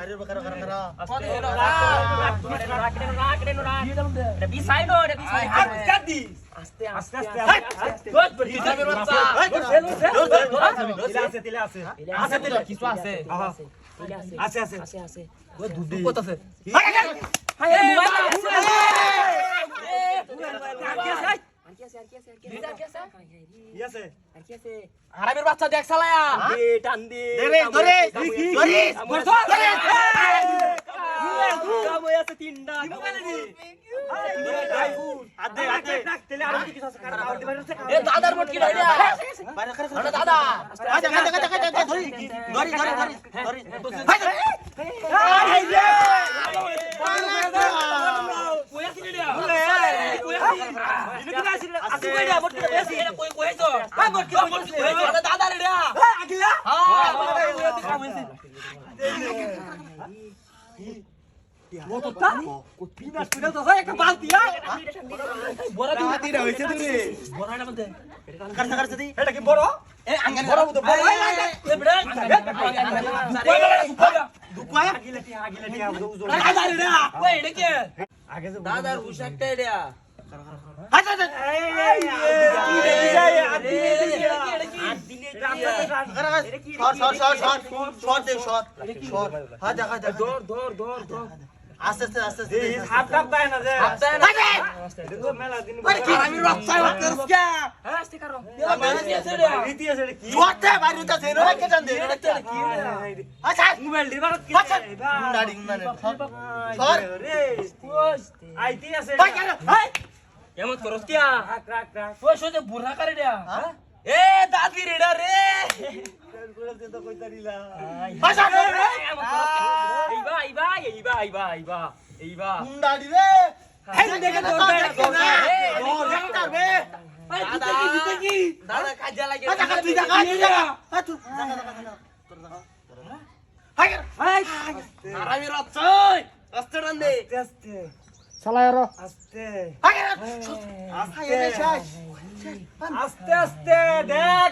Hari bakar bakar bakar. Ada bisa itu, ada bisa. Aste aste aste. Good berarti Ramir baca. Tile আছে. আছে tile কিছু আছে। আছে আছে। আছে। Gua dudi. কত আছে? হাই মোবাইল আছে। হারামির বাচ্চা দেখ সালায়া টান দে ধরে কাম হইছে তিনটা এ দাদার মোট কি ডাইয়া আরে দাদা আচ্ছা ধরি দাদার পোশাকটা এটা এমন করস কিয়া ওই সোজে বুড়া করে দেয়া এ দাদি রেডা রে এইবা মুন্ডাড়ি রে দাদা কাজে লাগে আস্তে আস্তে দেখ